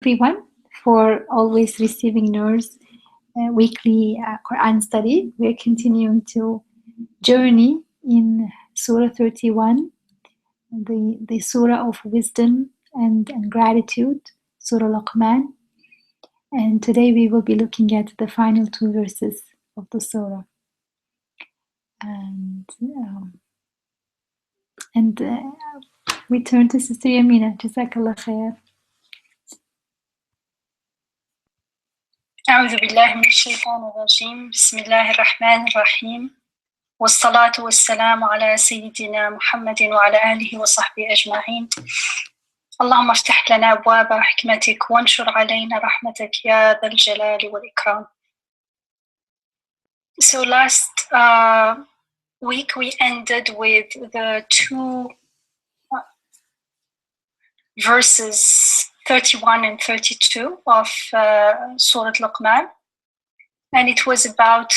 everyone for always receiving Noor's weekly Quran study. We're continuing to journey in Surah 31, the Surah of wisdom and gratitude, Surah Luqman. And today we will be looking at the final two verses of the Surah. And we turn to Sister Yamina. Jazakallah khair. أعوذ بالله من الشيطان الرجيم بسم الله الرحمن الرحيم والصلاة والسلام على سيدنا محمد وعلى آله وصحبه أجمعين اللهم افتح لنا أبواب حكمتك وانشر علينا رحمتك يا ذا الجلال والإكرام. So last week we ended with the two verses 31 and 32 of Surat Luqman, and it was about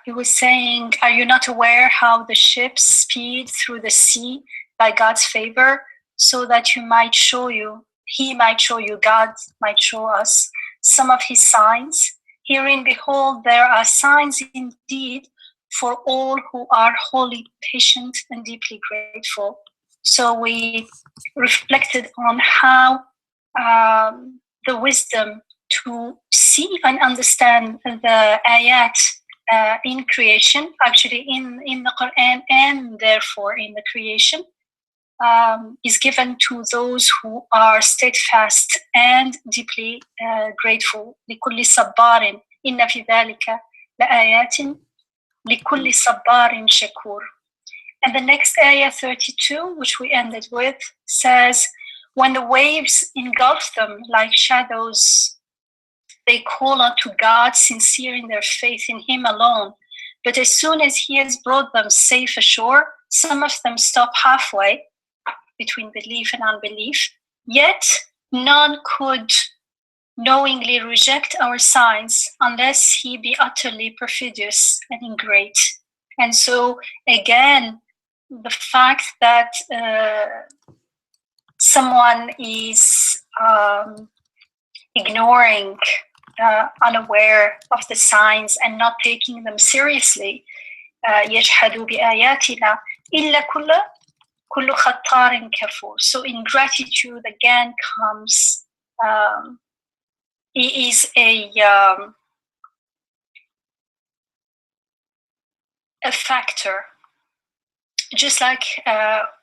it was saying, are you not aware how the ships speed through the sea by God's favor, so that he might show you, God might show us some of his signs. Herein behold, there are signs indeed for all who are wholly patient and deeply grateful. So we reflected on how the wisdom to see and understand the ayat in creation, actually in the Quran and therefore in the creation, is given to those who are steadfast and deeply grateful. لكل صبار إن في ذلك لآيات لكل صبار شكور. And the next ayah 32, which we ended with, says, when the waves engulf them like shadows, they call unto God, sincere in their faith in him alone. But as soon as he has brought them safe ashore, some of them stop halfway between belief and unbelief. Yet none could knowingly reject our signs unless he be utterly perfidious and ingrate. And so again, the fact that someone is ignoring, unaware of the signs and not taking them seriously, يجحدوا بآياتنا إلا كل خطار كفور. So ingratitude again comes, is a factor. Just like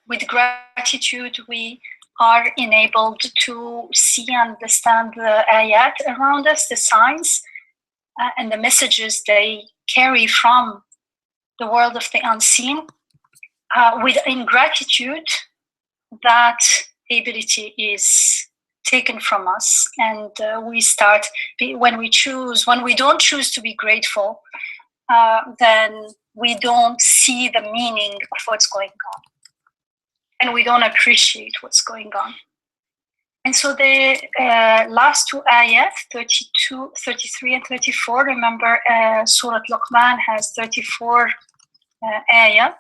with gratitude, we are enabled to see and understand the ayat around us, the signs, and the messages they carry from the world of the unseen. With ingratitude, that ability is taken from us, and we start, when we don't choose to be grateful, then we don't see the meaning of what's going on, and we don't appreciate what's going on. And so the last two ayat, 32, 33 and 34, remember Surat Luqman has 34 ayat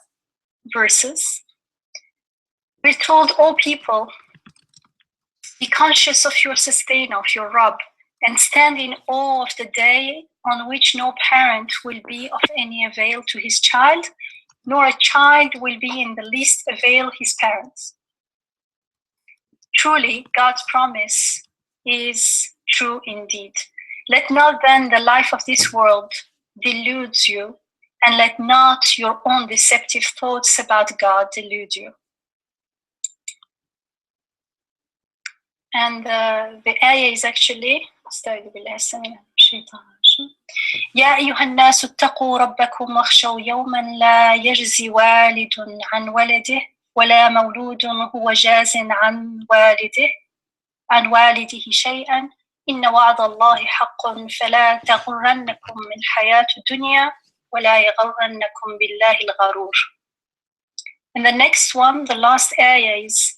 verses. We're told, O people, be conscious of your sustainer, of your Rabb, and stand in awe of the day on which no parent will be of any avail to his child, nor a child will be in the least avail his parents. Truly, God's promise is true indeed. Let not then the life of this world delude you, and let not your own deceptive thoughts about God delude you. And the ayah is actually, يا أيها الناس اتقوا ربكم واخشوا يوما لا يجزي والد عن ولده ولا مولود هو جاز عن والده شيئا إن وعد الله حق فلا تغرنكم الحياة الدنيا ولا يغرنكم بالله الغرور. And the next one, the last ayah is,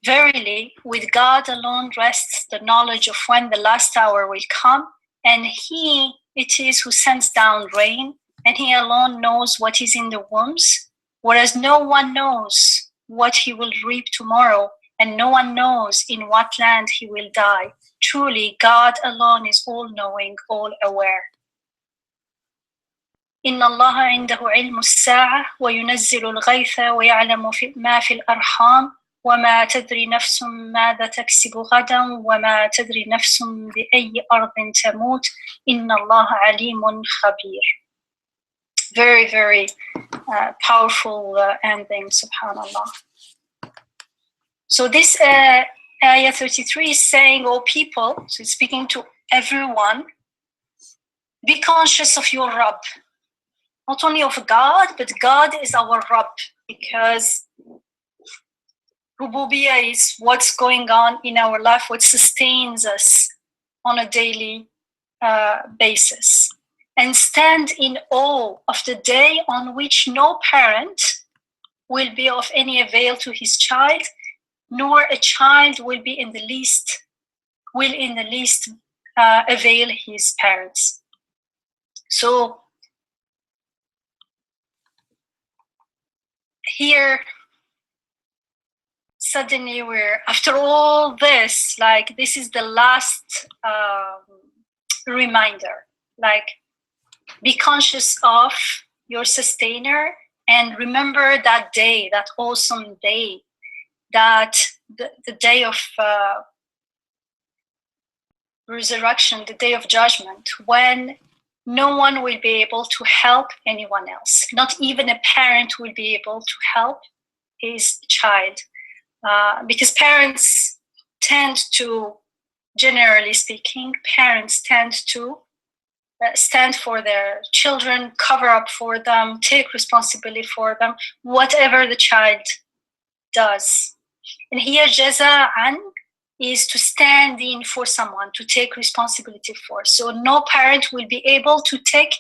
verily, with God alone rests the knowledge of when the last hour will come, and he it is who sends down rain, and he alone knows what is in the wombs, whereas no one knows what he will reap tomorrow, and no one knows in what land he will die. Truly, God alone is all-knowing, all-aware. إن الله عنده علم الساعة وينزل الغيث ويعلم ما في الأرحام وما تدري نفس ماذا تكسب غدا وما تدري نفس بأي أرض تموت إن الله عليم خبير. Very, very powerful ending, subhanallah. So this ayah 33 is saying, oh people, so it's speaking to everyone, be conscious of your Rabb. Not only of God, but God is our Rabb, because Rububiyyah is what's going on in our life, what sustains us on a daily basis. And stand in awe of the day on which no parent will be of any avail to his child, nor a child will in the least avail his parents. So here, suddenly after all this, like this is the last reminder, like be conscious of your sustainer and remember that day, that awesome day, that the day of resurrection, the day of judgment, when no one will be able to help anyone else. Not even a parent will be able to help his child. Because parents tend to, generally speaking, parents tend to stand for their children, cover up for them, take responsibility for them, whatever the child does. And here, jaza'an is to stand in for someone, to take responsibility for. So no parent will be able to take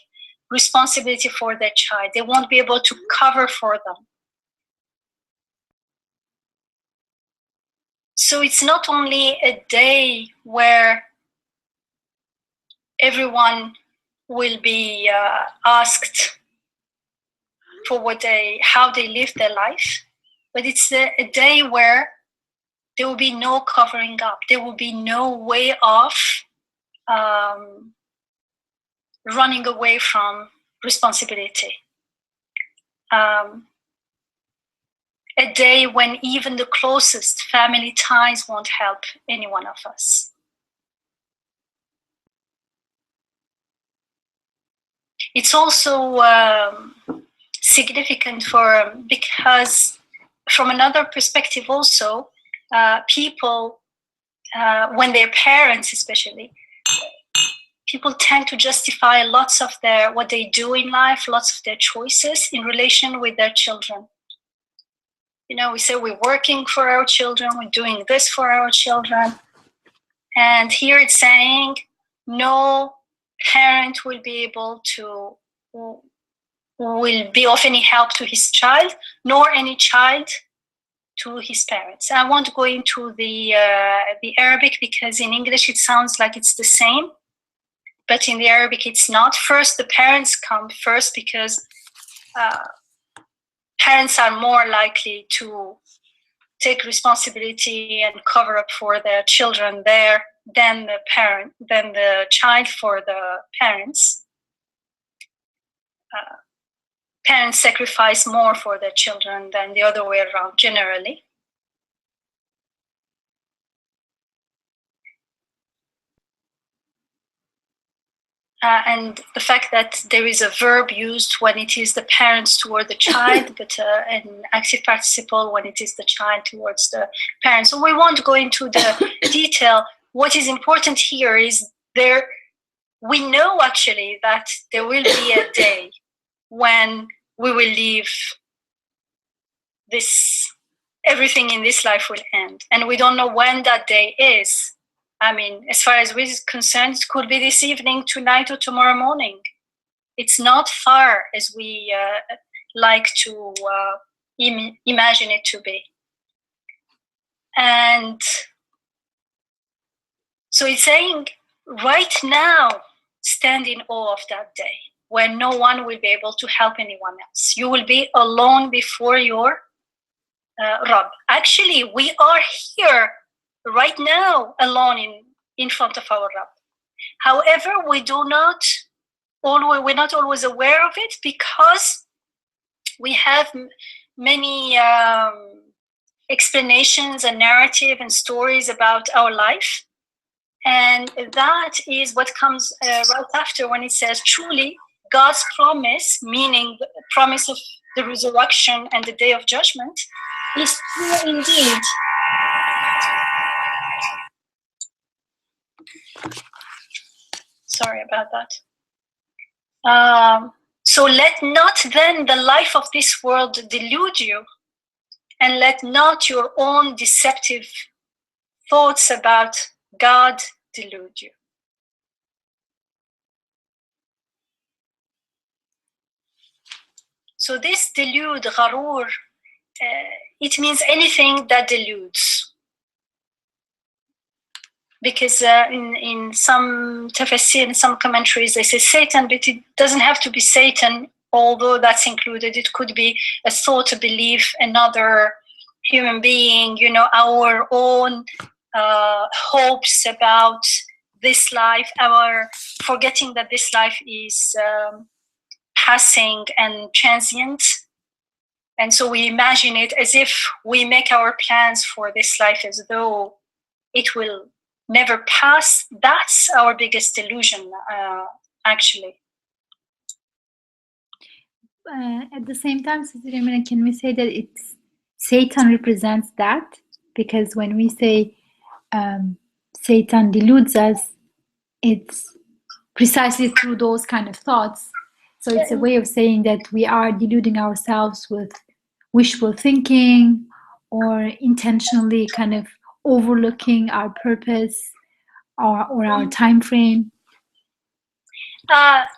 responsibility for their child. They won't be able to cover for them. So it's not only a day where everyone will be asked for how they live their life, but it's a day where there will be no covering up. There will be no way of running away from responsibility. A day when even the closest family ties won't help any one of us. It's also significant because from another perspective also, people, when they're parents especially, people tend to justify lots of what they do in life, lots of their choices in relation with their children. You know, we say we're working for our children, we're doing this for our children. And here it's saying no parent will be able to, will be of any help to his child, nor any child to his parents. I won't go into the Arabic because in English it sounds like it's the same, but in the Arabic it's not. First, the parents come first because parents are more likely to take responsibility and cover up for their children there than the child for the parents. Parents sacrifice more for their children than the other way around, generally. And the fact that there is a verb used when it is the parents toward the child, but an active participle when it is the child towards the parents. So we won't go into the detail. What is important here is we know actually that there will be a day when we will leave everything in this life will end. And we don't know when that day is. I mean, as far as we're concerned, it could be this evening, tonight, or tomorrow morning. It's not far as we like to imagine it to be. And so it's saying, right now, stand in awe of that day when no one will be able to help anyone else. You will be alone before your Rabb. Actually, we are here right now alone in front of our Rabb. However, we're not always aware of it because we have many explanations and narrative and stories about our life. And that is what comes right after when it says, truly, God's promise, meaning the promise of the resurrection and the day of judgment, is true indeed. Sorry about that. So let not then the life of this world delude you, and let not your own deceptive thoughts about God delude you. So this delude, gharoor, it means anything that deludes. Because in some tafsir, in some commentaries, they say Satan, but it doesn't have to be Satan, although that's included. It could be a thought, a belief, another human being, our own hopes about this life, our forgetting that this life is passing and transient. And so we imagine it as if we make our plans for this life as though it will never pass. That's our biggest illusion, actually. At the same time, Sister Yamina, can we say that it's Satan represents that? Because when we say Satan deludes us, it's precisely through those kind of thoughts. So it's a way of saying that we are deluding ourselves with wishful thinking or intentionally kind of overlooking our purpose or our time frame.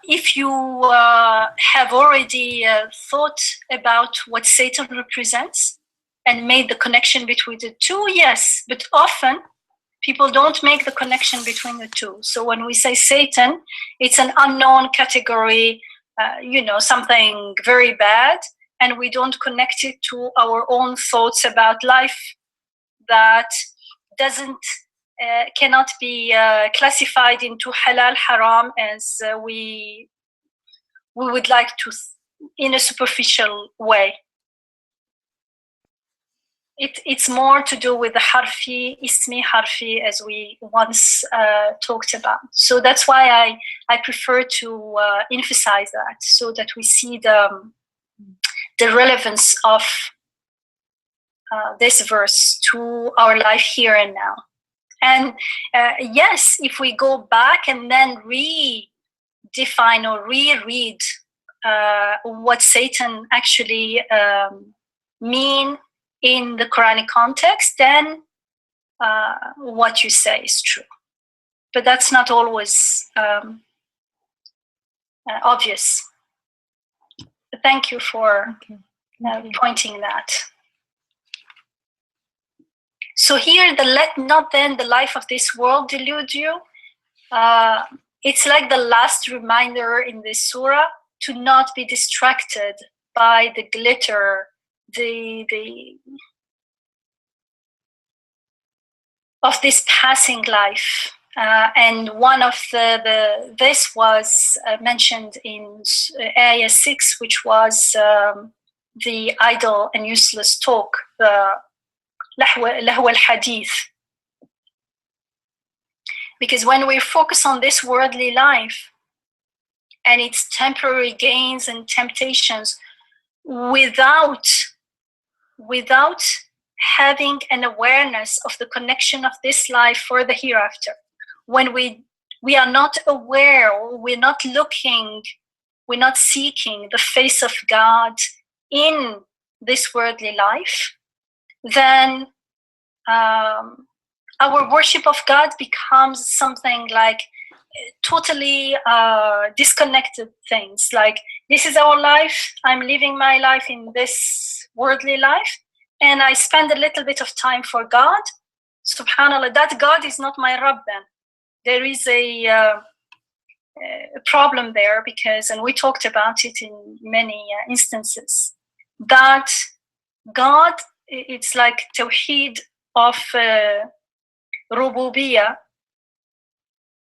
If you have already thought about what Satan represents and made the connection between the two, yes, but often people don't make the connection between the two. So when we say Satan, it's an unknown category, something very bad, and we don't connect it to our own thoughts about life that cannot be classified into halal, haram, as we would like to, in a superficial way. It's more to do with the harfi, ismi harfi, as we once talked about. So that's why I prefer to emphasize that, so that we see the relevance of this verse to our life here and now. And yes, if we go back and then redefine or reread what Satan actually mean in the Quranic context, then what you say is true. But that's not always obvious. Thank you for pointing that. So here, the let not then the life of this world delude you. It's like the last reminder in this surah to not be distracted by the glitter, of this passing life. And one of this was mentioned in Ayah 6, which was the idle and useless talk, the lahwa al-hadith. Because when we focus on this worldly life and its temporary gains and temptations without having an awareness of the connection of this life for the hereafter, when we are not aware, or we're not looking, we're not seeking the face of God in this worldly life, then our worship of God becomes something like totally disconnected things. Like, this is our life, I'm living my life in this worldly life, and I spend a little bit of time for God. Subhanallah, that God is not my Rabb then. There is a problem there, because, and we talked about it in many instances, that God it's like tawheed of rububiyah.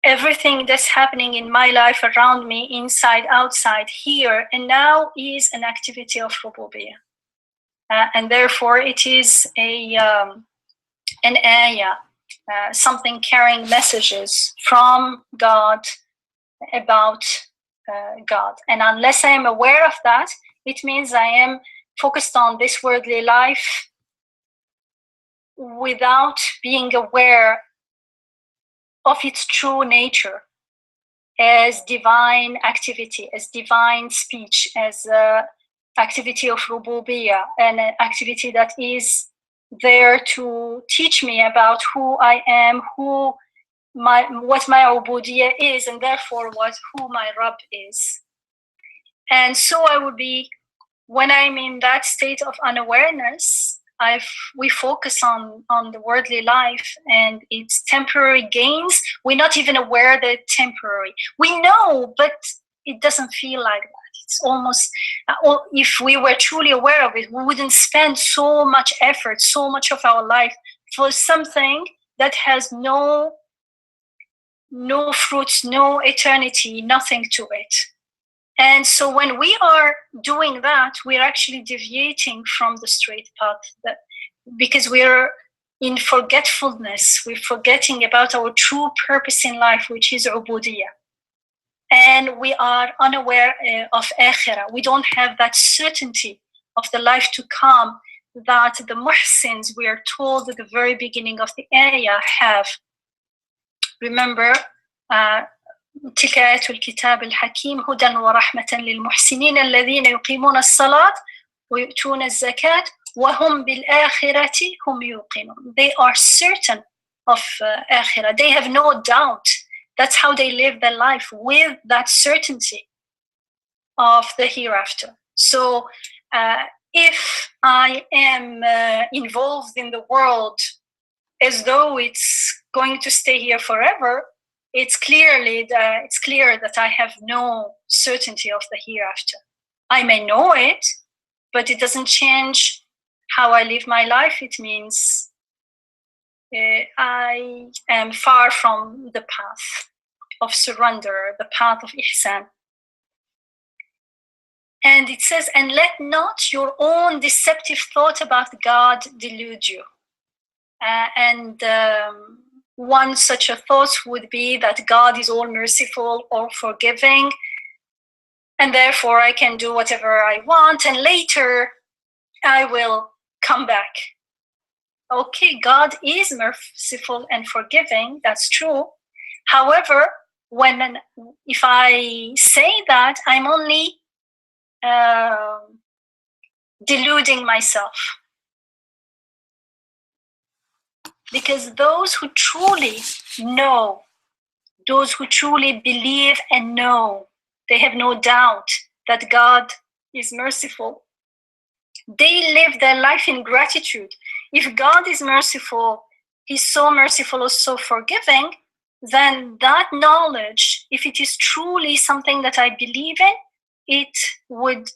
Everything that's happening in my life around me, inside, outside, here and now, is an activity of rububiyah. And therefore it is an ayah, something carrying messages from God about God. And unless I am aware of that, it means I am focused on this worldly life without being aware of its true nature as divine activity, as divine speech, as activity of rububiyah, and an activity that is there to teach me about who I am, what my ubudiyah is, and therefore who my Rabb is. And so I would be, when I'm in that state of unawareness, we focus on the worldly life and its temporary gains. We're not even aware that it's temporary. We know, but it doesn't feel like that. It's almost, if we were truly aware of it, we wouldn't spend so much effort, so much of our life for something that has no fruits, no eternity, nothing to it. And so when we are doing that, we're actually deviating from the straight path, because we're in forgetfulness. We're forgetting about our true purpose in life, which is ubudiyah. And we are unaware of akhirah. We don't have that certainty of the life to come that the muhsins, we are told at the very beginning of the ayah, have. Remember, تلك آيات الكتاب الحكيم هدى ورحمة للمحسنين الذين يقيمون الصلاة ويؤتون الزكاة وهم بالآخرة هم يوقنون. They are certain of akhirah. They have no doubt. That's how they live their life, with that certainty of the hereafter. So if I am involved in the world as though it's going to stay here forever, it's clear that I have no certainty of the hereafter. I may know it, but it doesn't change how I live my life. It means I am far from the path of surrender, the path of ihsan. And it says, and let not your own deceptive thought about God delude you. One such a thought would be that God is all merciful or forgiving, and therefore I can do whatever I want, and later I will come back. Okay, God is merciful and forgiving, that's true. However, if I say that, I'm only deluding myself. Because those who truly know, those who truly believe and know, they have no doubt that God is merciful. They live their life in gratitude. If God is merciful, He's so merciful or so forgiving, then that knowledge, if it is truly something that I believe in, it would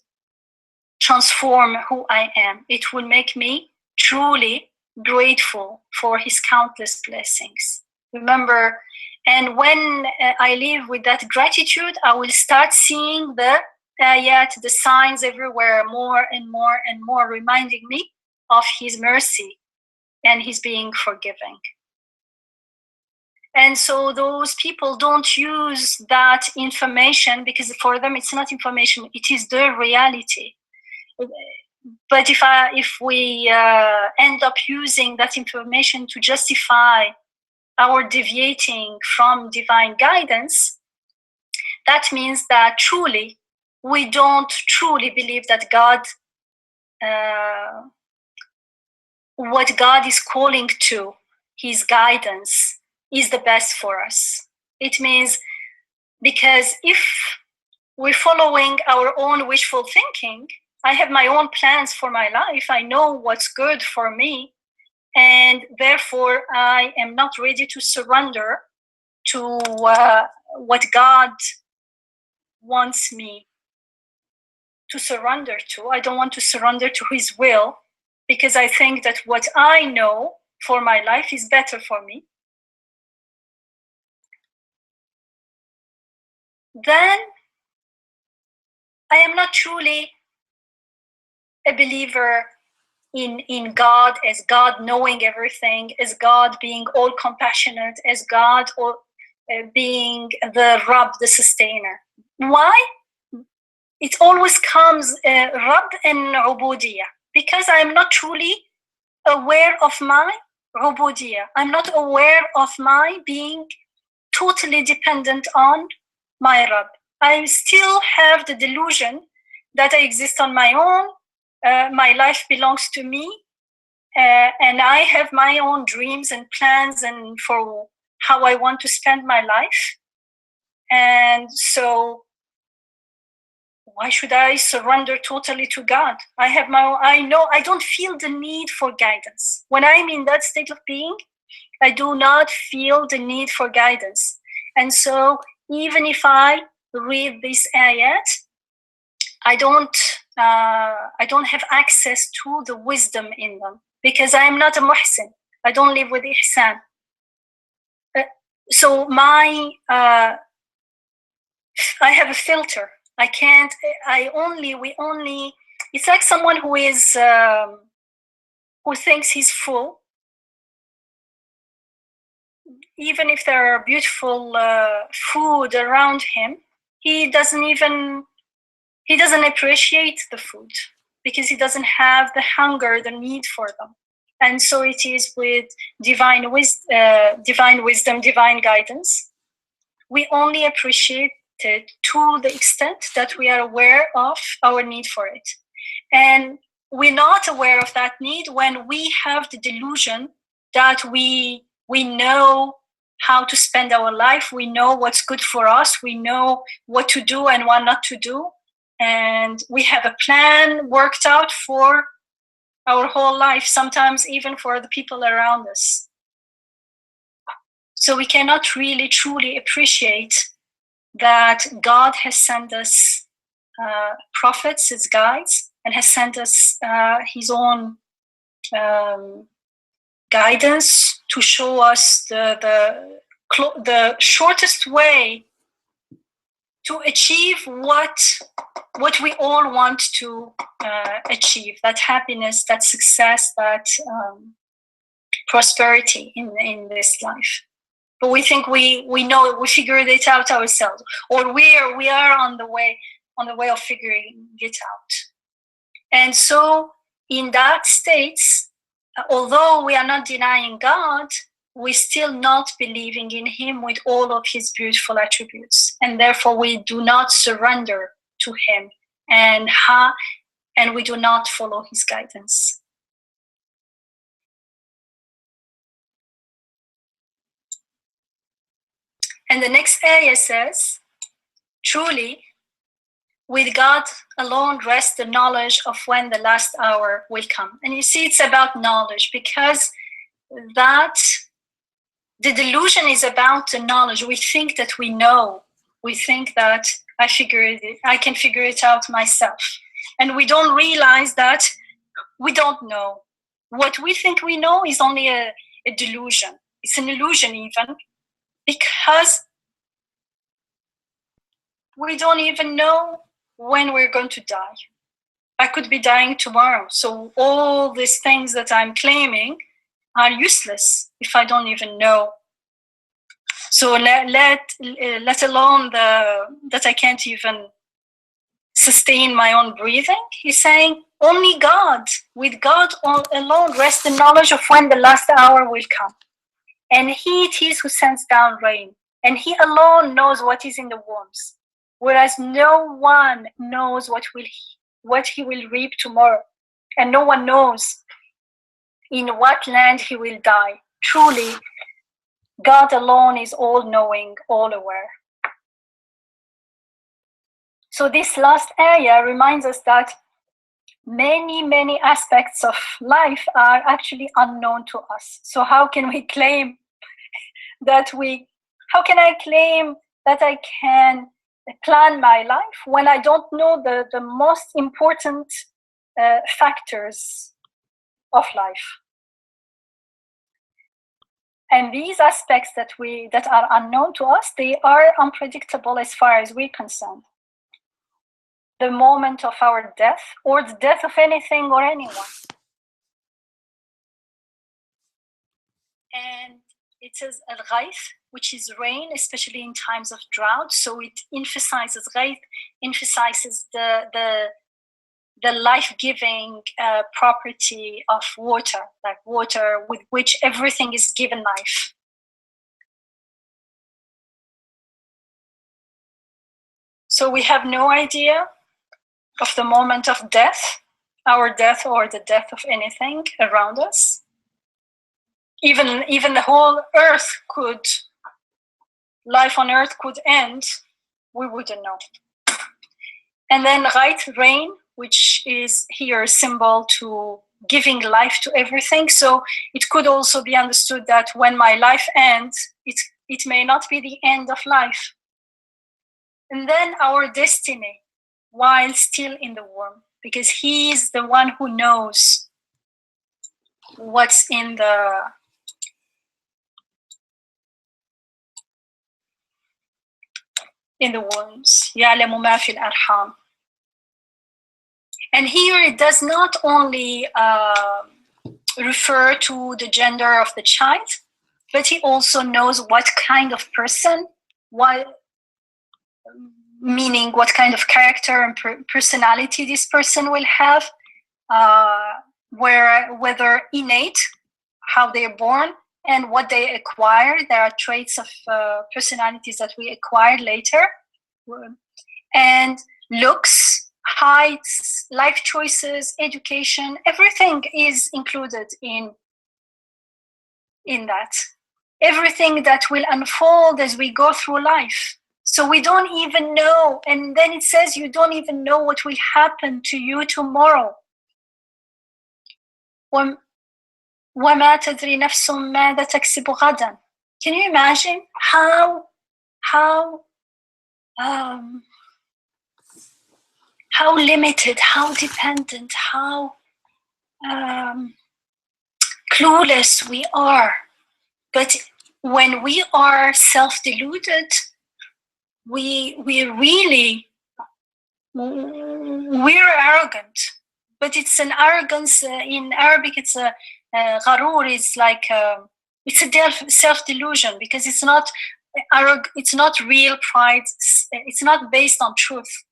transform who I am. It will make me truly grateful for His countless blessings. Remember, and when I live with that gratitude, I will start seeing the ayat, the signs everywhere, more and more and more, reminding me of His mercy and His being forgiving. And so those people don't use that information because for them it's not information, it is their reality. But if we end up using that information to justify our deviating from divine guidance, that means that truly we don't truly believe that God, what God is calling to, His guidance, is the best for us. It means, because if we're following our own wishful thinking, I have my own plans for my life, I know what's good for me, and therefore I am not ready to surrender to what God wants me to surrender to. I don't want to surrender to His will, because I think that what I know for my life is better for me, then I am not truly a believer in God, as God knowing everything, as God being all compassionate, as God being the Rabb, the sustainer. Why? It always comes Rabb and Ubudiyah, because I'm not truly aware of my Ubudiyah. I'm not aware of my being totally dependent on my Rabb. I still have the delusion that I exist on my own. My life belongs to me, and I have my own dreams and plans and for how I want to spend my life. And so why should I surrender totally to God? I have my own, I know I don't feel the need for guidance. When I'm in that state of being, I do not feel the need for guidance. And so even if I read this ayat, I don't have access to the wisdom in them, because I am not a muhsin. I don't live with ihsan. So I have a filter. It's like someone who thinks he's full, even if there are beautiful food around him, he doesn't appreciate the food, because he doesn't have the hunger, the need for them. And so it is with divine wisdom, divine guidance. We only appreciate it to the extent that we are aware of our need for it. And we're not aware of that need when we have the delusion that we know how to spend our life, we know what's good for us, we know what to do and what not to do, and we have a plan worked out for our whole life, sometimes even for the people around us. So we cannot really truly appreciate that God has sent us prophets as guides, and has sent us his own guidance to show us the shortest way to achieve what we all want to achieve, that happiness, that success, that prosperity in this life. But we think we know it, we figured it out ourselves, or we are on the way of figuring it out. And so in that state, although we are not denying God, we're still not believing in him with all of his beautiful attributes, and therefore we do not surrender to him, and we do not follow his guidance. And the next ayah says, truly, with God alone rests the knowledge of when the last hour will come. And you see, it's about knowledge, because that the delusion is about the knowledge. We think that we know. We think that I can figure it out myself. And we don't realize that we don't know. What we think we know is only a delusion. It's an illusion even, because we don't even know when we're going to die. I could be dying tomorrow. So all these things that I'm claiming are useless if I don't even know. So let alone that I can't even sustain my own breathing. He's saying only God, with God alone rests the knowledge of when the last hour will come. And he it is who sends down rain, and he alone knows what is in the wombs, whereas no one knows what he will reap tomorrow, and no one knows in what land he will die. Truly, God alone is all-knowing, all-aware. So this last ayah reminds us that many, many aspects of life are actually unknown to us. So how can I claim that I can plan my life when I don't know the most important factors of life. And these aspects that are unknown to us, they are unpredictable as far as we're concerned. The moment of our death, or the death of anything or anyone. And it says al-ghayth, which is rain, especially in times of drought. So it emphasizes ghayth, emphasizes the life-giving property of water, like water with which everything is given life. So we have no idea of the moment of death, our death or the death of anything around us. Even the whole earth life on earth could end, we wouldn't know. And then ghayth, rain, which is here a symbol to giving life to everything. So it could also be understood that when my life ends, it may not be the end of life. And then our destiny, while still in the womb, because he is the one who knows what's in the wombs. يَعْلَمُ مَا فِي الْأَرْحَامِ. And here it does not only refer to the gender of the child, but he also knows what kind of person, meaning what kind of character and personality this person will have, whether innate, how they're born, and what they acquire. There are traits of personalities that we acquire later. And looks, heights, life choices, education, everything is included in that. Everything that will unfold as we go through life. So we don't even know. And then it says you don't even know what will happen to you tomorrow. وَمَا تَدْرِي نَفْسٌ مَاذَا تَكْسِبُ غَدًا. Can you imagine how limited, how dependent, how clueless we are? But when we are self-deluded, we're arrogant. But it's an arrogance. In Arabic, it's a gharur. It's like it's a self-delusion, because it's not it's not real pride. It's not based on truth.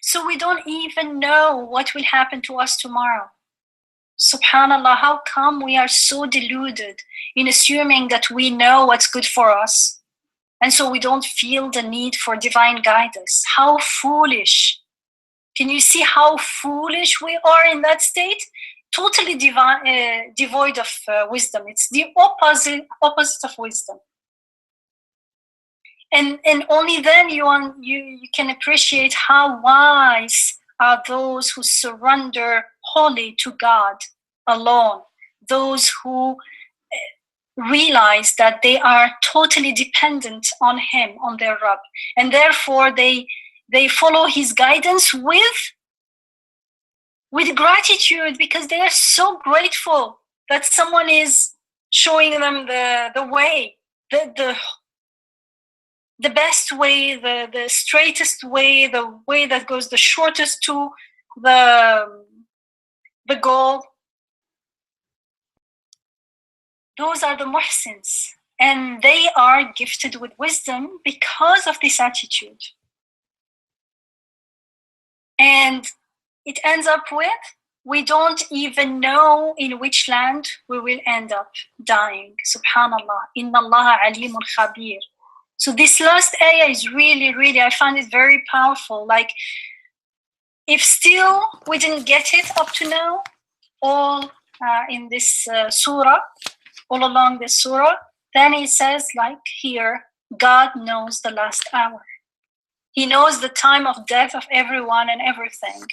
So we don't even know what will happen to us tomorrow. Subhanallah, how come we are so deluded in assuming that we know what's good for us, and so we don't feel the need for divine guidance? How foolish. Can you see how foolish we are in that state? Totally devoid of wisdom. It's the opposite of wisdom. And only then you can appreciate how wise are those who surrender wholly to God alone, those who realize that they are totally dependent on him, on their Rabb, and therefore they follow his guidance with gratitude, because they are so grateful that someone is showing them the way, the best way, the straightest way, the way that goes the shortest to the goal. Those are the muhsins, and they are gifted with wisdom because of this attitude. And it ends up with, we don't even know in which land we will end up dying. Subhanallah. Inna Allah alimun khabir. So this last ayah is really, really, I find it very powerful. Like, if still we didn't get it up to now, all in this surah, all along this surah, then it says, like here, God knows the last hour. He knows the time of death of everyone and everything,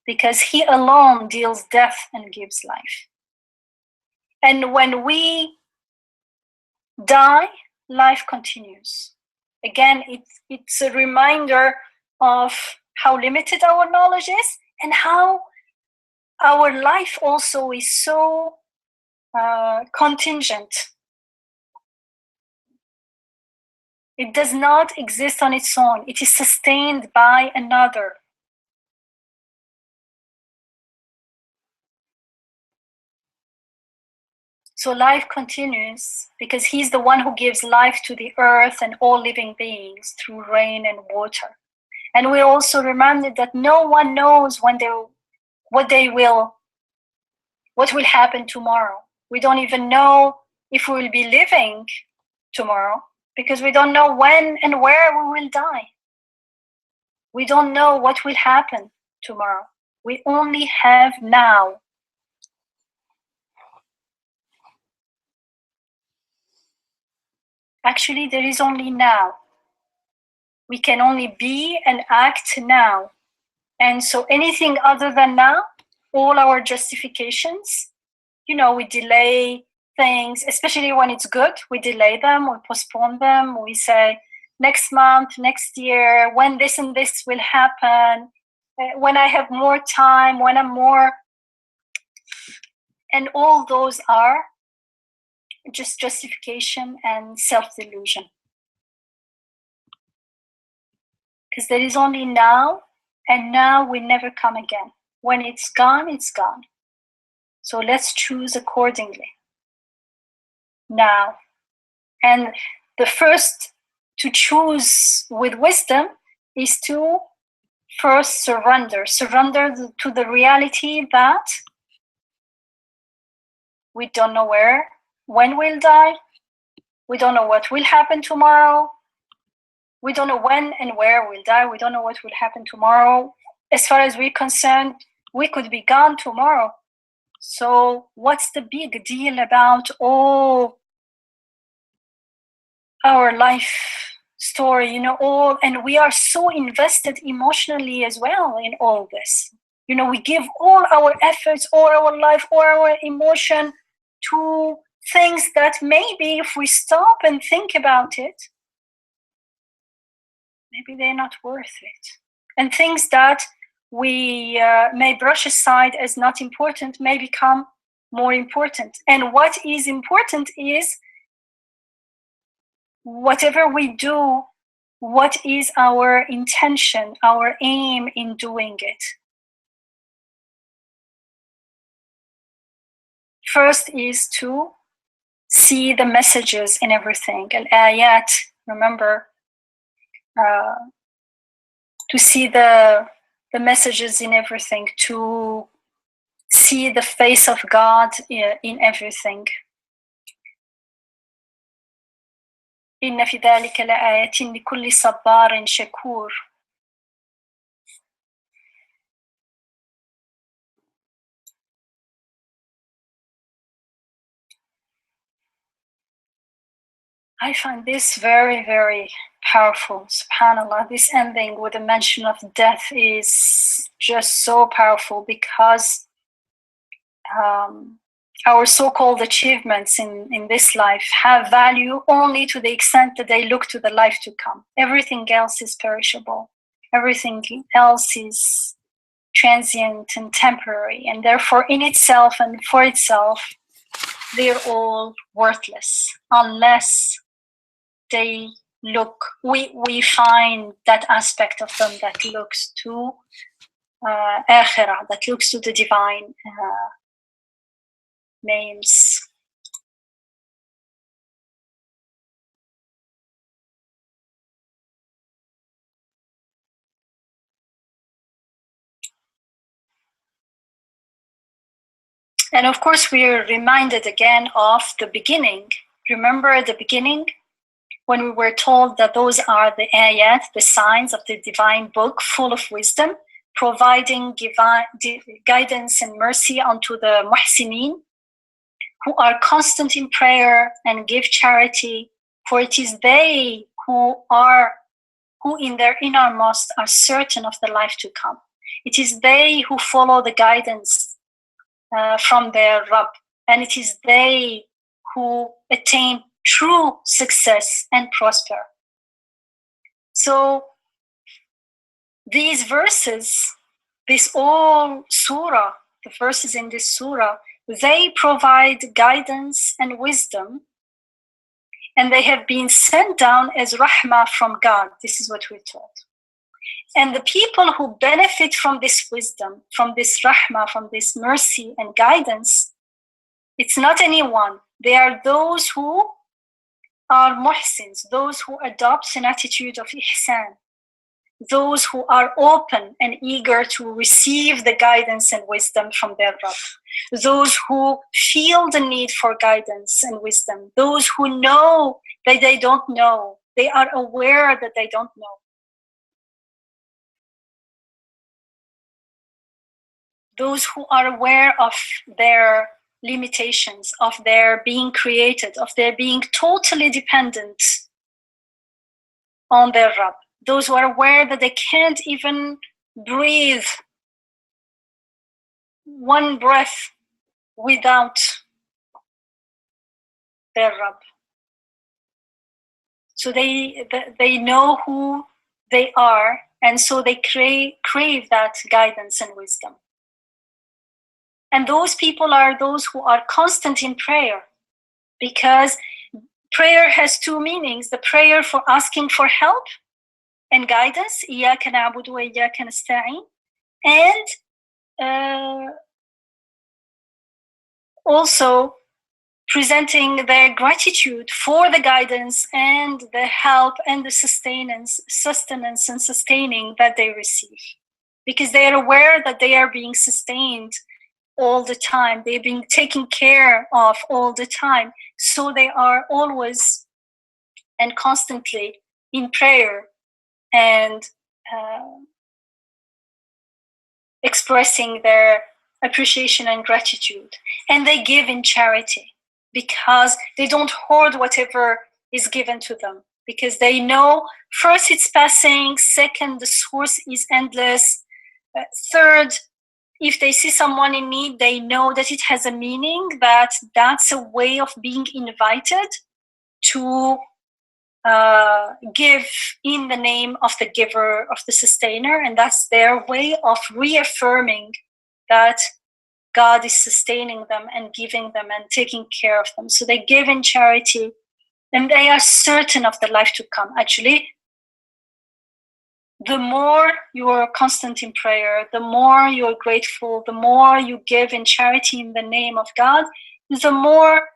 because he alone deals death and gives life. And when we die, life continues. Again, it's a reminder of how limited our knowledge is, and how our life also is so contingent. It does not exist on its own. It is sustained by another. So life continues because he's the one who gives life to the earth and all living beings through rain and water. And we're also reminded that no one knows what will happen tomorrow. We don't even know if we will be living tomorrow, because we don't know when and where we will die. We don't know what will happen tomorrow. We only have now. Actually, there is only now. We can only be and act now. And so anything other than now, all our justifications, we delay things, especially when it's good. We delay them, we postpone them. We say next month, next year, when this and this will happen, when I have more time, when I'm more. And all those are just justification and self-delusion. Because there is only now, and now will never come again. When it's gone, it's gone. So let's choose accordingly now. And the first to choose with wisdom is to first surrender to the reality that we don't know when we'll die. We don't know what will happen tomorrow. We don't know when and where we'll die. We don't know what will happen tomorrow. As far as we're concerned, we could be gone tomorrow. So what's the big deal about our life story, and we are so invested emotionally as well in all this. We give all our efforts, all our life, all our emotion to things that maybe if we stop and think about it, maybe they're not worth it. And things that we may brush aside as not important may become more important. And what is important is whatever we do, what is our intention, our aim in doing it? First is to see the messages in everything. Al-ayat, remember, to see the messages in everything, to see the face of God in everything. إن في ذلك لآيات لكل صبار شكور. I find this very, very powerful. SubhanAllah, this ending with the mention of death is just so powerful, because our so-called achievements in this life have value only to the extent that they look to the life to come. Everything else is perishable. Everything else is transient and temporary, and therefore in itself and for itself, they're all worthless unless they we find that aspect of them that looks to akhirah, that looks to the divine names. And of course, we are reminded again of the beginning. Remember at the beginning when we were told that those are the ayat, the signs of the divine book, full of wisdom, providing guidance and mercy unto the muhsinin, who are constant in prayer and give charity, for it is they who in their innermost are certain of the life to come. It is they who follow the guidance from their Rabb, and it is they who attain true success and prosper. So these verses, this all surah, the verses in this surah, they provide guidance and wisdom, and they have been sent down as rahmah from God. This is what we're told. And the people who benefit from this wisdom, from this rahmah, from this mercy and guidance, it's not anyone. They are those who are muhsins, those who adopt an attitude of ihsan, those who are open and eager to receive the guidance and wisdom from their Rabb, those who feel the need for guidance and wisdom, those who know that they don't know, they are aware that they don't know. Those who are aware of their limitations, of their being created, of their being totally dependent on their Rabb. Those who are aware that they can't even breathe one breath without their Rabb. So they know who they are, and so they crave that guidance and wisdom. And those people are those who are constant in prayer, because prayer has two meanings: the prayer for asking for help and guidance, إياك نعبد وإياك نستعين, and also presenting their gratitude for the guidance and the help and the sustenance and sustaining that they receive, because they are aware that they are being sustained all the time, they're being taken care of all the time. So they are always and constantly in prayer and expressing their appreciation and gratitude. And they give in charity, because they don't hoard whatever is given to them, because they know, first, it's passing, second, the source is endless, third, if they see someone in need, they know that it has a meaning, that that's a way of being invited to give in the name of the giver, of the sustainer, and that's their way of reaffirming that God is sustaining them and giving them and taking care of them. So they give in charity, and they are certain of the life to come. Actually, the more you are constant in prayer, the more you are grateful, the more you give in charity in the name of God, the more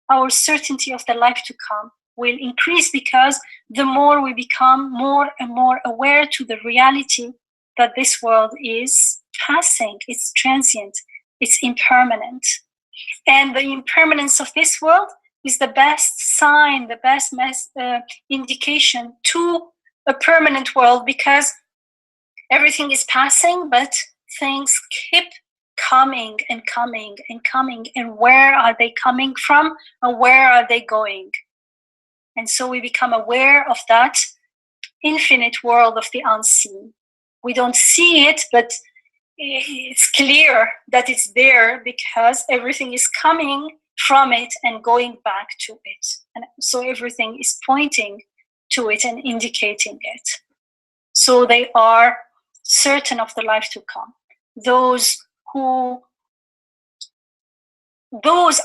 our certainty of the life to come will increase, because the more we become more and more aware to the reality that this world is passing, it's transient, it's impermanent. And the impermanence of this world is the best sign, the best indication to a permanent world, because everything is passing, but things keep coming and coming and coming. And where are they coming from, and where are they going? And so we become aware of that infinite world of the unseen. We don't see it, but it's clear that it's there, because everything is coming from it and going back to it. And so everything is pointing to it and indicating it. So they are certain of the life to come. Those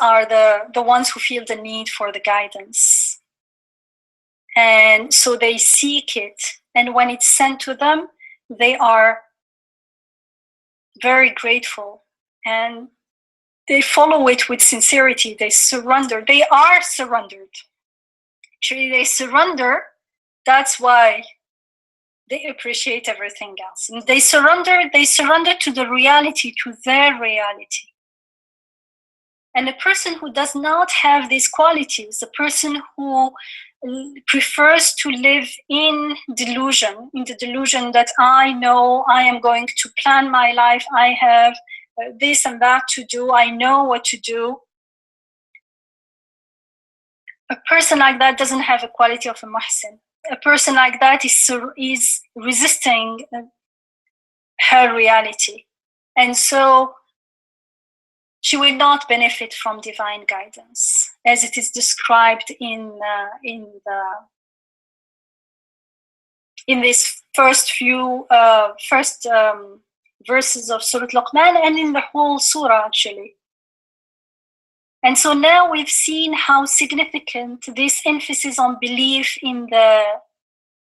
are the ones who feel the need for the guidance. And so they seek it. And when it's sent to them, they are very grateful. And they follow it with sincerity. They surrender. They are surrendered. Actually, they surrender. That's why they appreciate everything else. And they surrender to the reality, to their reality. And a person who does not have these qualities, a person who prefers to live in the delusion that I know I am going to plan my life, I have this and that to do, I know what to do. A person like that doesn't have a quality of a muhsin. A person like that is resisting her reality. And so she will not benefit from divine guidance, as it is described in this first verses of Surat Luqman, and in the whole surah actually. And so now we've seen how significant this emphasis on belief in the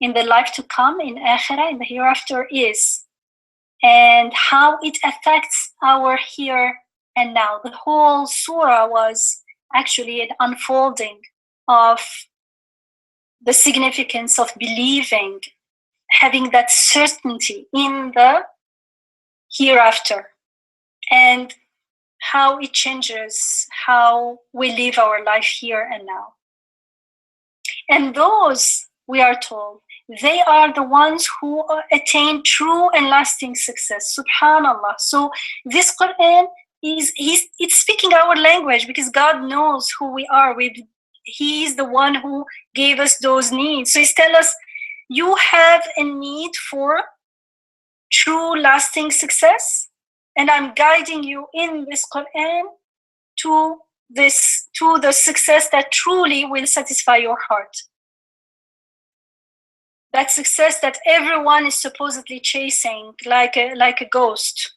life to come, in Akhirah, in the hereafter is, and how it affects our here and now. The whole surah was actually an unfolding of the significance of believing, having that certainty in the hereafter, and how it changes how we live our life here and now. And those, we are told, they are the ones who attain true and lasting success. Subhanallah. So this Quran it's speaking our language, because God knows who we are. He is the one who gave us those needs. So he's telling us, you have a need for true lasting success, and I'm guiding you in this Quran to the success that truly will satisfy your heart. That success that everyone is supposedly chasing like a ghost.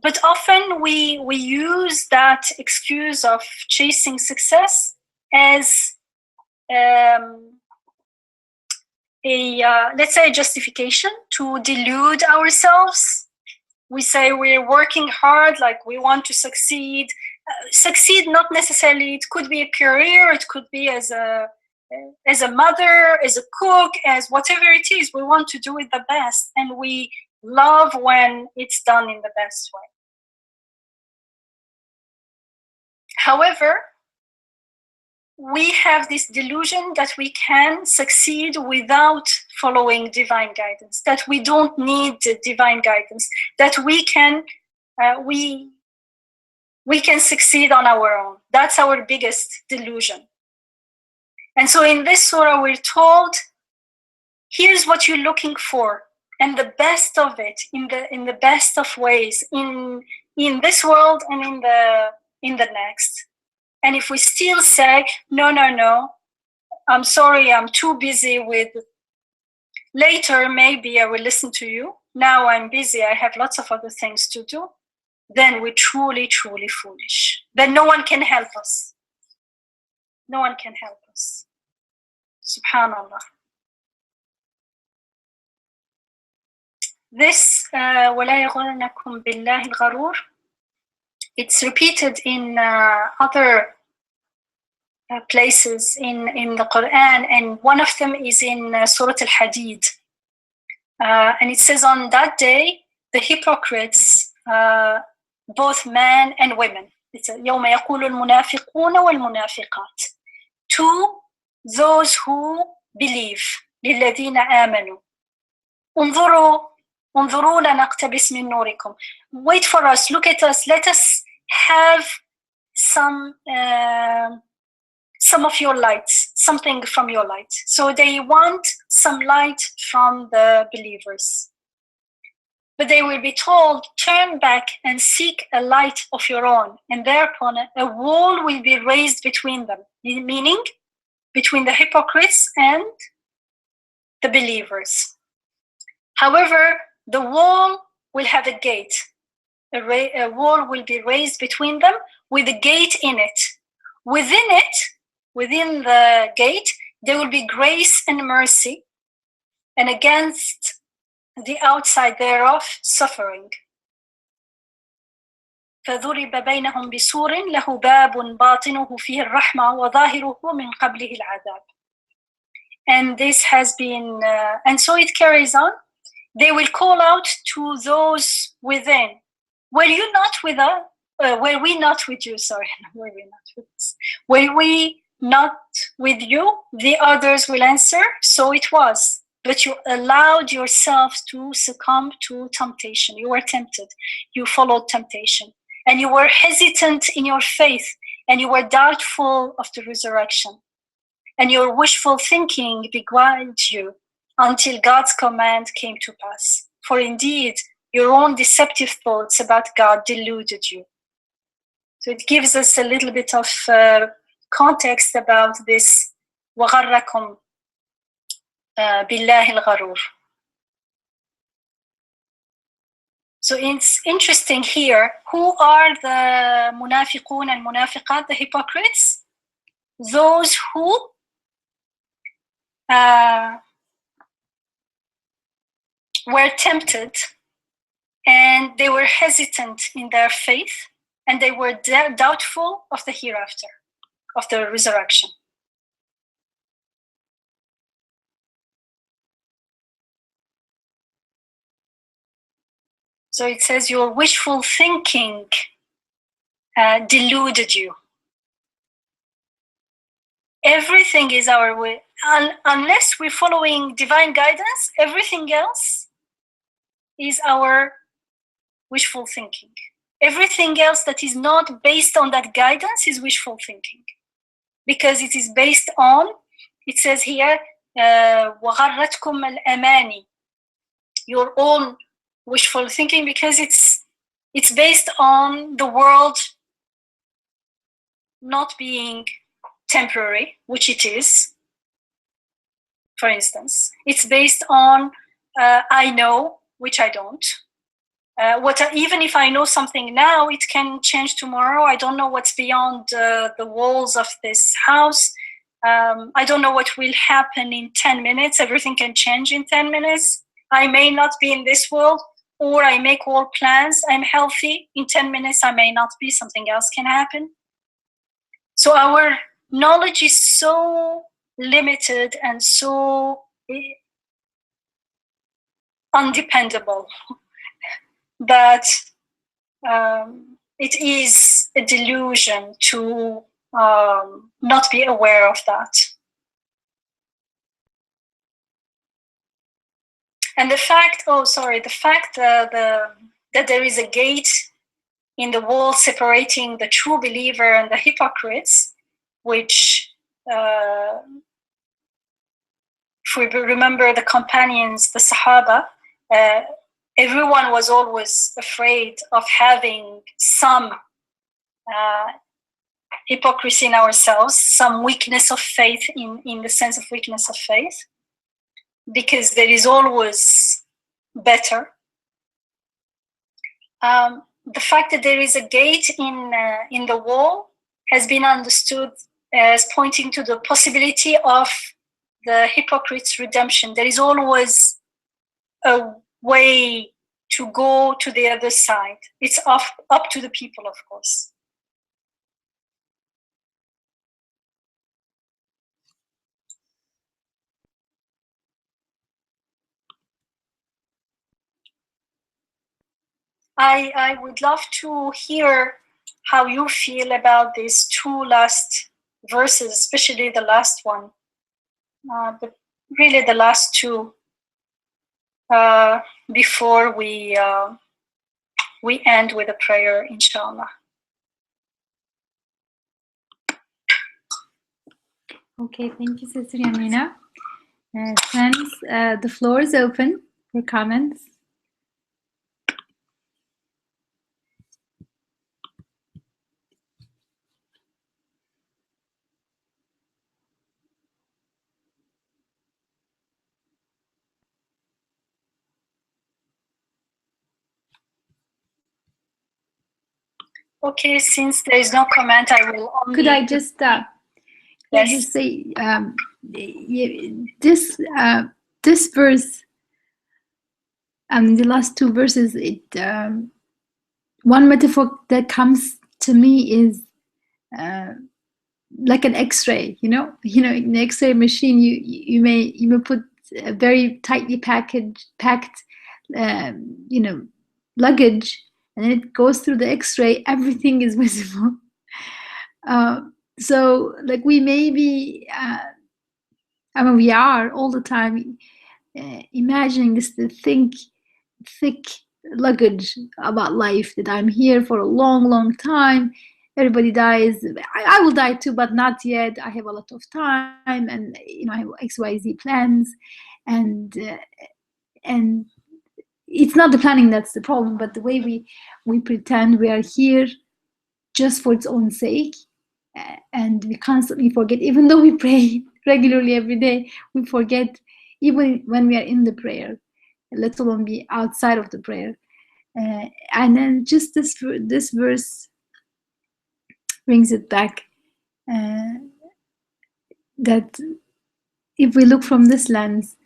But often we use that excuse of chasing success as let's say a justification to delude ourselves. We say we're working hard, like we want to succeed. Succeed, not necessarily, it could be a career, it could be as a mother, as a cook, as whatever it is. We want to do it the best, and we love when it's done in the best way. However, we have this delusion that we can succeed without following divine guidance, that we don't need divine guidance, that we can succeed on our own. That's our biggest delusion. And so in this surah, we're told, here's what you're looking for, and the best of it, in the best of ways, in this world and in the next. And if we still say, no, I'm sorry, I'm too busy with, later maybe I will listen to you, now I'm busy, I have lots of other things to do, then we're truly, truly foolish. Then no one can help us. No one can help us. Subhanallah. This وَلَا يَغُرَنَّكُمْ بِاللَّهِ الْغَرُورِ, it's repeated in other places in the Quran, and one of them is in Surat al-Hadid. And it says, on that day, the hypocrites, both men and women, it's يَوْمَ يَقُولُ الْمُنَافِقُونَ وَالْمُنَافِقَاتِ, to those who believe, لِلَّذِينَ آمَنُوا انظرونا نقتبس من نوركم. Wait for us, look at us, let us have some of your lights, something from your light. So they want some light from the believers. But they will be told, turn back and seek a light of your own, and thereupon a wall will be raised between them, meaning between the hypocrites and the believers. However, the wall will have a gate. A wall will be raised between them with a gate in it. Within the gate, there will be grace and mercy, and against the outside thereof, suffering. فَضُرِبَ بَيْنَهُمْ بِسُورٍ لَهُ بَابٌ بَاطِنُهُ فِيهِ الرَّحْمَةُ وَظَاهِرُهُ مِنْ قَبْلِهِ الْعَذَابُ. And this has been, and so it carries on. They will call out to those within, were we not with you? Sorry, were we not with us? Were we not with you? The others will answer, so it was. But you allowed yourself to succumb to temptation. You were tempted. You followed temptation. And you were hesitant in your faith. And you were doubtful of the resurrection. And your wishful thinking beguiled you until God's command came to pass. For indeed, your own deceptive thoughts about God deluded you. So it gives us a little bit of context about this وَغَرَّكُمْ بالله الغرور. So it's interesting here, who are the munafiqun and munafiqat, the hypocrites? Those who were tempted and they were hesitant in their faith and they were doubtful of the hereafter, of the resurrection. So it says your wishful thinking deluded you. Everything is our way. Unless we're following divine guidance, everything else is our wishful thinking. Everything else that is not based on that guidance is wishful thinking. Because it is based on, it says here, وَغَرَّتْكُمْ الْأَمَانِ, your own wishful thinking, because it's based on the world not being temporary, which it is. For instance, it's based on I know, which I don't. Even if I know something now, it can change tomorrow. I don't know what's beyond the walls of this house. I don't know what will happen in 10 minutes. Everything can change in 10 minutes. I may not be in this world, or I make all plans. I'm healthy. In 10 minutes, I may not be. Something else can happen. So our knowledge is so limited and so undependable that it is a delusion to not be aware of that. And the fact that there is a gate in the wall separating the true believer and the hypocrites, which, if we remember the companions, the Sahaba, everyone was always afraid of having some hypocrisy in ourselves, some weakness of faith, in the sense of weakness of faith, because there is always better. The fact that there is a gate in the wall has been understood as pointing to the possibility of the hypocrite's redemption. There is always a way to go to the other side. It's up to the people, of course. I would love to hear how you feel about these two last verses, especially the last one, but really the last two, before we end with a prayer, inshallah. Okay, thank you, Sister Yamina. Friends, the floor is open for comments. Okay, since there is no comment, I will only... Could I just yes. just say this verse, the last two verses, one metaphor that comes to me is like an X-ray. In the X-ray machine, you may put a very tightly packed luggage, and then it goes through the X-ray. Everything is visible. So like we may be, we are all the time imagining this thick luggage about life, that I'm here for a long time. Everybody dies. I will die too, but not yet. I have a lot of time, and I have XYZ plans, and it's not the planning that's the problem, but the way we pretend we are here just for its own sake, and we constantly forget, even though we pray regularly every day, we forget even when we are in the prayer, let alone be outside of the prayer. And then just this verse brings it back, that if we look from this lens,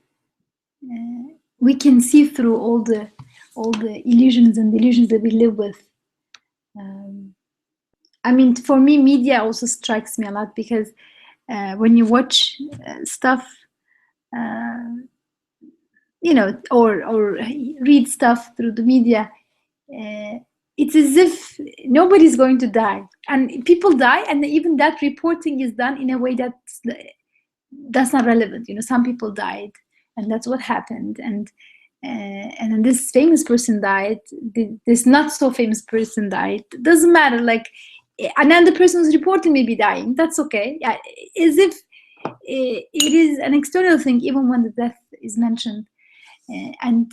we can see through all the illusions and delusions that we live with. I mean, for me, media also strikes me a lot, because when you watch stuff, or read stuff through the media, it's as if nobody's going to die, and people die, and even that reporting is done in a way that's not relevant. Some people died, and that's what happened, and then this famous person died, this not so famous person died. It doesn't matter, like, and then the person who's reporting may be dying. That's okay. Yeah, as if it is an external thing, even when the death is mentioned. And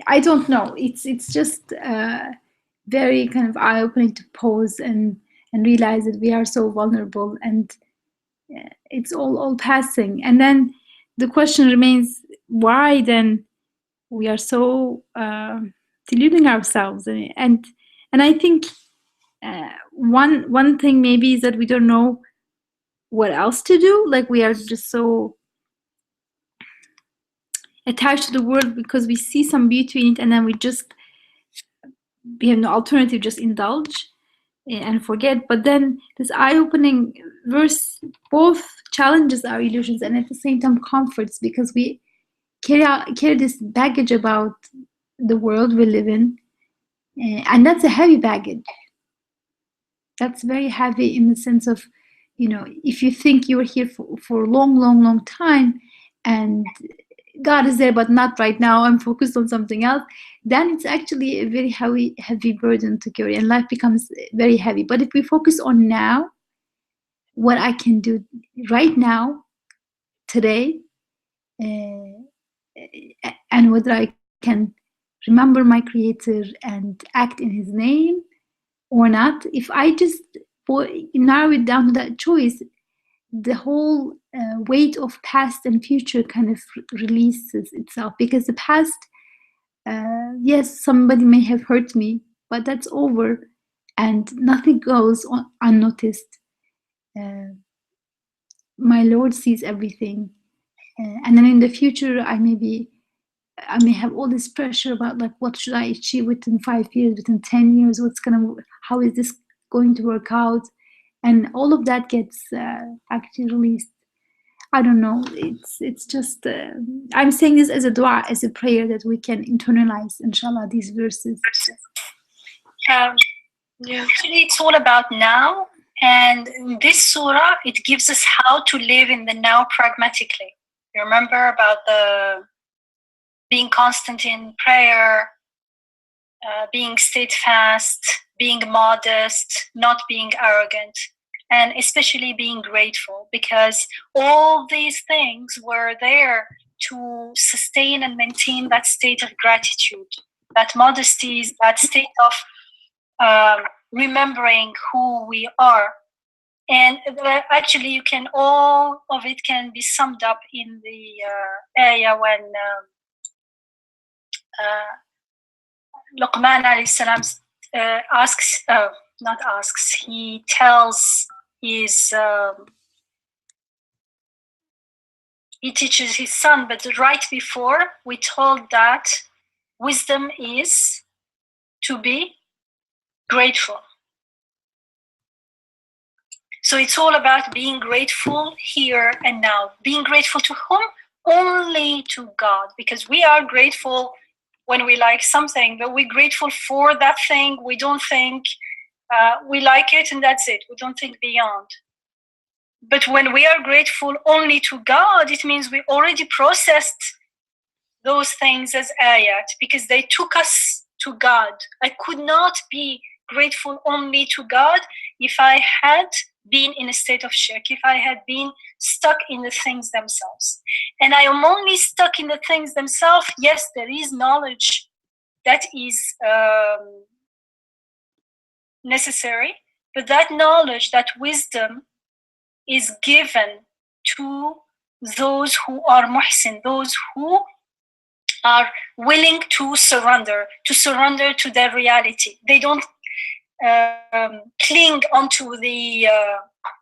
I don't know. It's just very kind of eye-opening to pause and realize that we are so vulnerable, and it's all passing. And then the question remains: why then we are so deluding ourselves? And I think one thing maybe is that we don't know what else to do. Like, we are just so attached to the world because we see some beauty in it, and then we have no alternative, just indulge and forget. But then this eye-opening verse both challenges our illusions and at the same time comforts, because we carry this baggage about the world we live in, and that's a heavy baggage. That's very heavy, in the sense of, if you think you're here for a long time, and God is there, but not right now, I'm focused on something else, then it's actually a very heavy burden to carry, and life becomes very heavy. But if we focus on now, what I can do right now, today, and whether I can remember my Creator and act in His name or not, if I just narrow it down to that choice, the whole weight of past and future kind of releases itself. Because the past, yes, somebody may have hurt me, but that's over, and nothing goes unnoticed. My Lord sees everything, and then in the future, I may have all this pressure about, like, what should I achieve within 5 years, within 10 years, how is this going to work out, and all of that gets actually released. I don't know. It's just I'm saying this as a dua, as a prayer, that we can internalize, inshallah, these verses. Actually, it's all about now, and in this surah, it gives us how to live in the now pragmatically. You remember about the being constant in prayer, being steadfast, being modest, not being arrogant, and especially being grateful, because all these things were there to sustain and maintain that state of gratitude, that modesty, that state of remembering who we are. And actually, all of it can be summed up in the ayah when Luqman alayhi salam he tells his, he teaches his son, but right before we told that wisdom is to be grateful. So it's all about being grateful here and now. Being grateful to whom? Only to God, because we are grateful when we like something, but we're grateful for that thing. We don't think we like it and that's it. We don't think beyond. But when we are grateful only to God, it means we already processed those things as ayat, because they took us to God. I could not be grateful only to God if I had been in a state of shirk, if I had been stuck in the things themselves. And I am only stuck in the things themselves. Yes, there is knowledge that is necessary, but that knowledge, that wisdom, is given to those who are muhsin, those who are willing to surrender to their reality. They don't cling onto the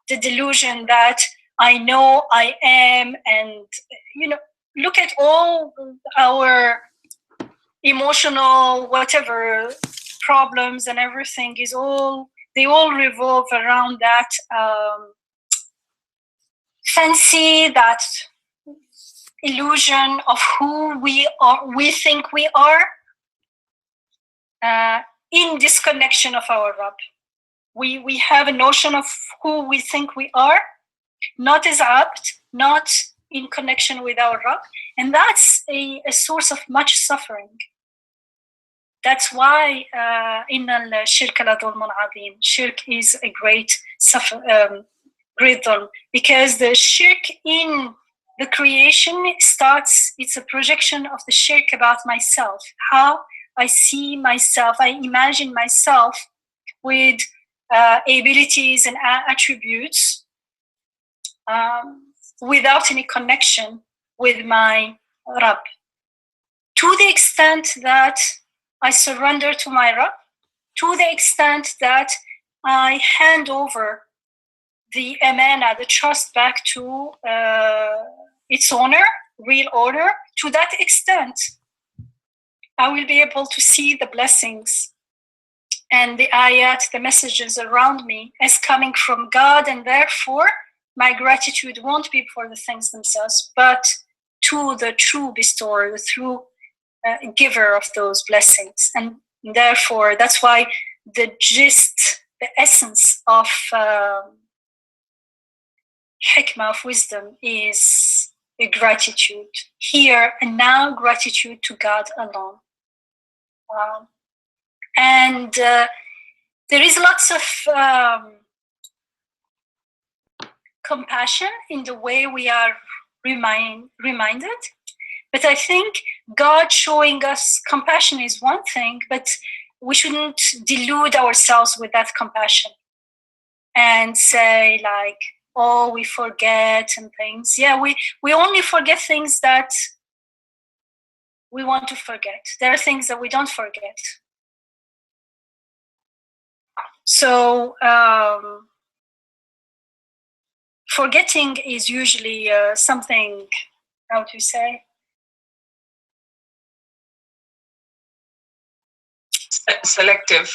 delusion that I know I am, and look at all our emotional whatever problems and everything they all revolve around that fancy, that illusion of who we are, we think we are, in disconnection of our Rabb. We have a notion of who we think we are, not as abd, not in connection with our Rabb, and that's a source of much suffering. That's why inna al-shirk la dhulmun adhim. Shirk is a great dhulm, because the shirk in the creation it's a projection of the shirk about myself, how I see myself, I imagine myself with abilities and attributes without any connection with my Rabb. To the extent that I surrender to my Rabb, to the extent that I hand over the amana, the trust, back to its owner, real owner, to that extent, I will be able to see the blessings and the ayat, the messages around me as coming from God, and therefore my gratitude won't be for the things themselves, but to the true bestower, the true giver of those blessings. And therefore, that's why the gist, the essence of hikmah, of wisdom, is a gratitude. Here and now, gratitude to God alone. And there is lots of compassion in the way we are reminded. But I think God showing us compassion is one thing, but we shouldn't delude ourselves with that compassion and say like, oh, we forget and things. Yeah, we only forget things that we want to forget. There are things that we don't forget. So forgetting is usually something, how to say? Selective.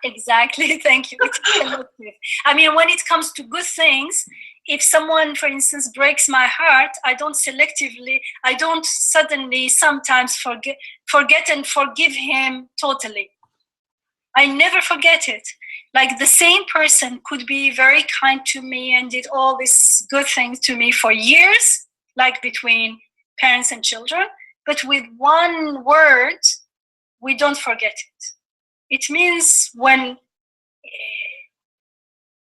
Exactly, thank you. It's selective. I mean, when it comes to good things, if someone, for instance, breaks my heart, I don't suddenly sometimes forget and forgive him totally. I never forget it. Like the same person could be very kind to me and did all these good things to me for years, like between parents and children, but with one word, we don't forget it. It means when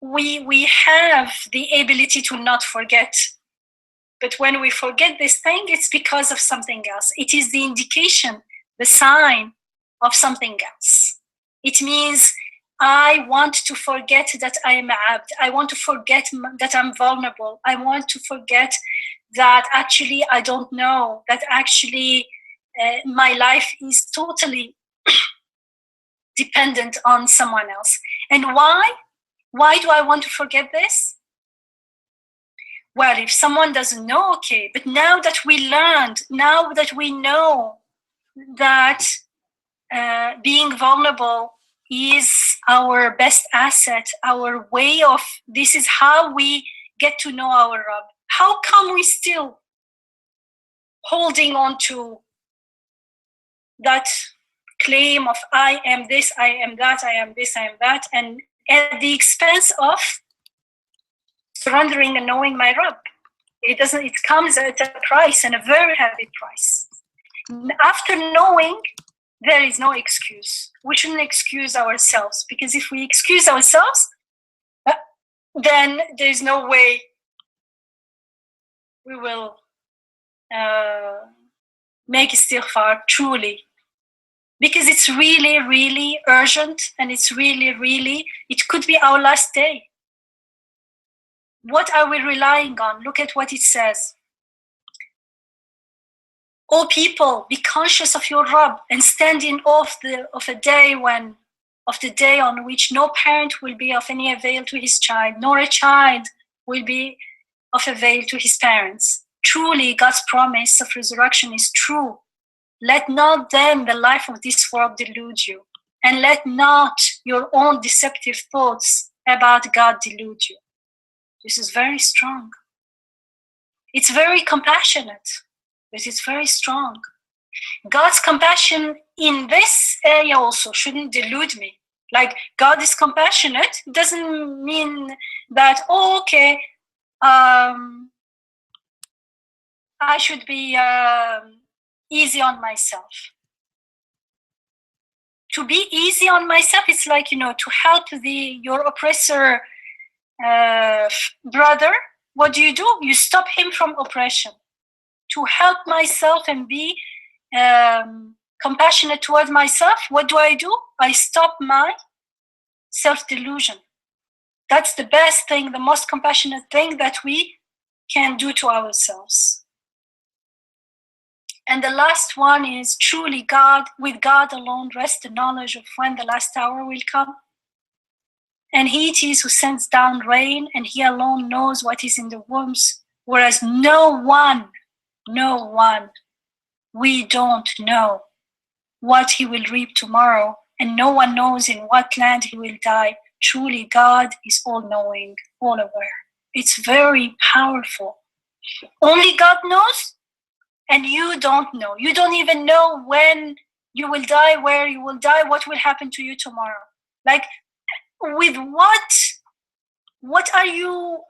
we have the ability to not forget, but when we forget this thing, it's because of something else. It is the indication, the sign of something else. It means I want to forget that I am abd. I want to forget that I'm vulnerable. I want to forget that actually I don't know, that actually my life is totally dependent on someone else. And why? Why do I want to forget this? Well, if someone doesn't know, okay, but now that we learned, now that we know that being vulnerable is our best asset, our way of, this is how we get to know our Rabb. How come we still holding on to that claim of I am this, I am that, I am this, I am that, and at the expense of surrendering and knowing my Rabb? It comes at a price, and a very heavy price. After knowing, there is no excuse. We shouldn't excuse ourselves, because if we excuse ourselves, then there's no way we will make istighfar truly. Because it's really, really urgent, and it's really, really, it could be our last day. What are we relying on? Look at what it says. O people, be conscious of your Rabb and stand in awe of the day on which no parent will be of any avail to his child, nor a child will be of avail to his parents. Truly, God's promise of resurrection is true. Let not then the life of this world delude you, and let not your own deceptive thoughts about God delude you. This is very strong. It's very compassionate, but it's very strong. God's compassion in this area also shouldn't delude me. Like, God is compassionate doesn't mean that, I should be easy on myself. To be easy on myself, it's like, to help your oppressor brother. What do? You stop him from oppression. To help myself and be compassionate toward myself, what do? I stop my self-delusion. That's the best thing, the most compassionate thing that we can do to ourselves. And the last one is truly God, with God alone rests the knowledge of when the last hour will come. And he it is who sends down rain, and he alone knows what is in the wombs, whereas no one, we don't know what he will reap tomorrow, and no one knows in what land he will die. Truly, God is all-knowing, all-aware. It's very powerful. Only God knows, and you don't know. You don't even know when you will die, where you will die, what will happen to you tomorrow. Like, with what are you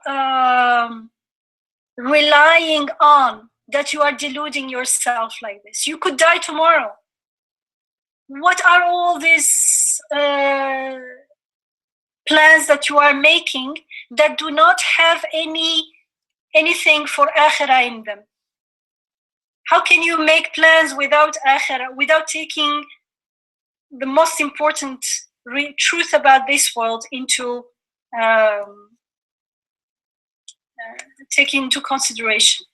relying on that you are deluding yourself like this? You could die tomorrow. What are all these plans that you are making that do not have anything for akhirah in them? How can you make plans without akhirah, without taking the most important truth about this world into taking into consideration?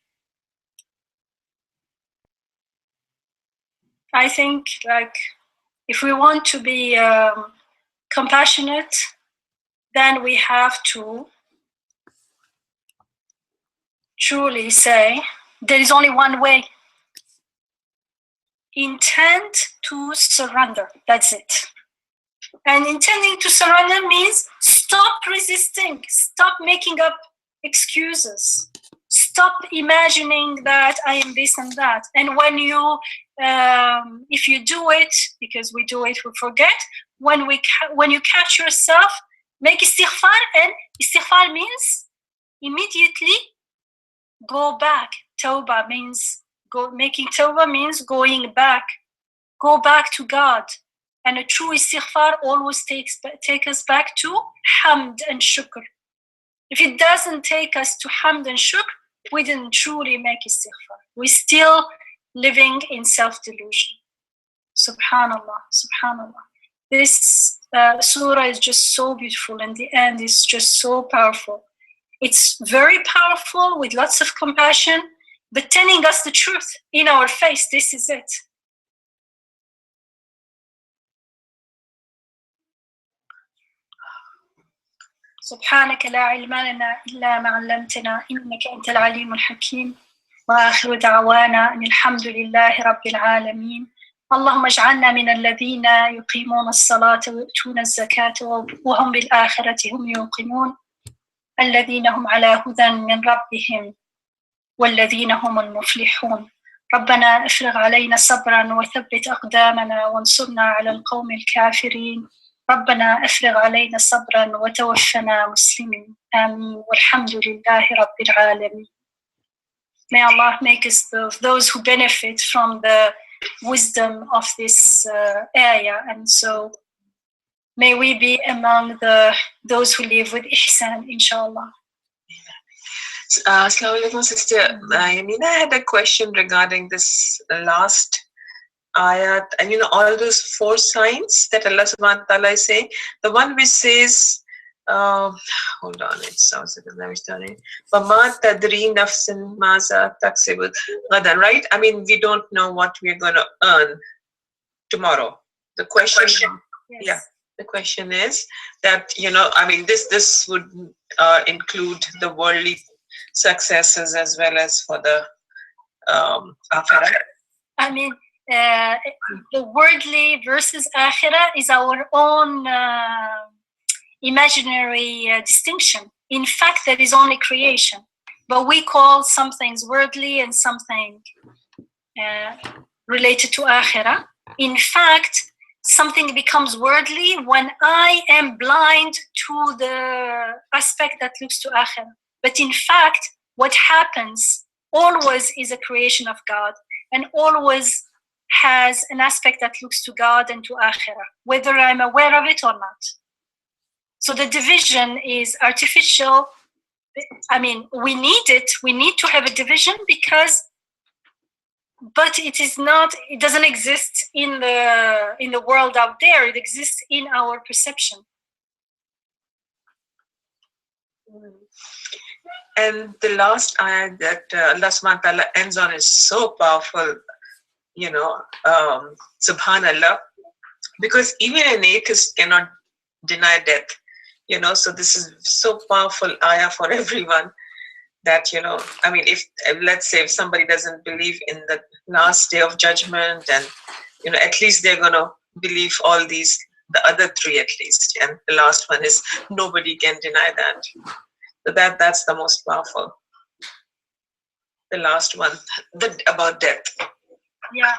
I think, like, if we want to be compassionate, then we have to truly say there is only one way. Intend to surrender. That's it. And intending to surrender means stop resisting, stop making up excuses, stop imagining that I am this and that. And when you, if you do it, because we do it, we forget. When you catch yourself, make istighfar, and istighfar means immediately go back. Tawbah means making tawbah means going back. Go back to God. And a true istighfar always take us back to hamd and shukr. If it doesn't take us to hamd and shukr, we didn't truly make istighfar. We're still living in self-delusion. Subhanallah, subhanallah. This surah is just so beautiful, and the end is just so powerful. It's very powerful with lots of compassion, but telling us the truth in our face. This is it. سبحانك لا علم لنا إلا ما علمتنا إنك أنت العليم الحكيم وآخر دعوانا أن الحمد لله رب العالمين اللهم اجعلنا من الذين يقيمون الصلاة ويؤتون الزكاة وهم بالآخرة هم يوقنون الذين هم على هدى من ربهم والذين هم المفلحون ربنا افرغ علينا صبرا وثبت أقدامنا وانصرنا على القوم الكافرين ربنا افرغ علينا صبرا وتوفنا مسلمين آمين والحمد لله رب العالمين. May Allah make us those who benefit from the wisdom of this ayah, and so may we be among those who live with ihsan, inshallah. Assalamu alaikum, Sister Yamina. I had a question regarding this last ayat, and all those 4 signs that Allah subhanahu wa ta'ala is saying. The one which says hold on, it sounds like let me study. Wama tadri nafsin maza taksibut gadan, right? I mean, we don't know what we're going to earn tomorrow. The question, Yes. yeah, the question is that, I mean, this would include the worldly successes as well as for the akhirah. I mean, the worldly versus akhirah is our own imaginary distinction. In fact, there is only creation, but we call some things worldly and something related to akhirah. In fact, something becomes worldly when I am blind to the aspect that looks to akhirah. But in fact, what happens always is a creation of God, and always has an aspect that looks to God and to akhirah, whether I'm aware of it or not. So the division is artificial. I mean, we need it. We need to have a division but it is not. It doesn't exist in the world out there. It exists in our perception. And the last ayah that Allah subhanahu wa ta'ala ends on is so powerful, subhanallah, because even an atheist cannot deny death, so this is so powerful ayah for everyone that, I mean, if let's say if somebody doesn't believe in the last day of judgment, and, at least they're going to believe all these, the other three at least, and the last one is nobody can deny that. So that's the most powerful. The last one, about death. Yeah,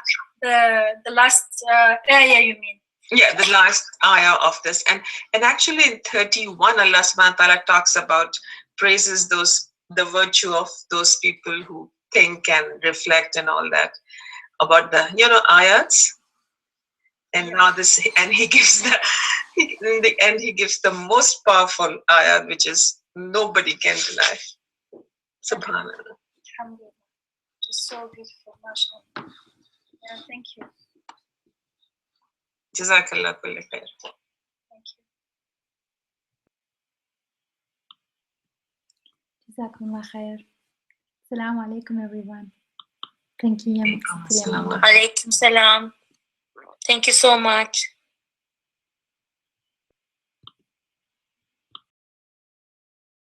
the last ayah, you mean? Yeah, the last ayah of this. And actually in 31, Allah subhanahu wa ta'ala talks about, praises the virtue of those people who think and reflect and all that, about the, ayats. And now this, and he gives in the end, he gives the most powerful ayah, which is nobody can deny. Subhanallah. Alhamdulillah. Just so beautiful, mashallah. Yeah, thank you. Jazakallah kulli khair. Thank you. Jazakumullah khair. Assalamu alaikum, everyone. Thank you, Yamina. Alaikum salam. Thank you so much.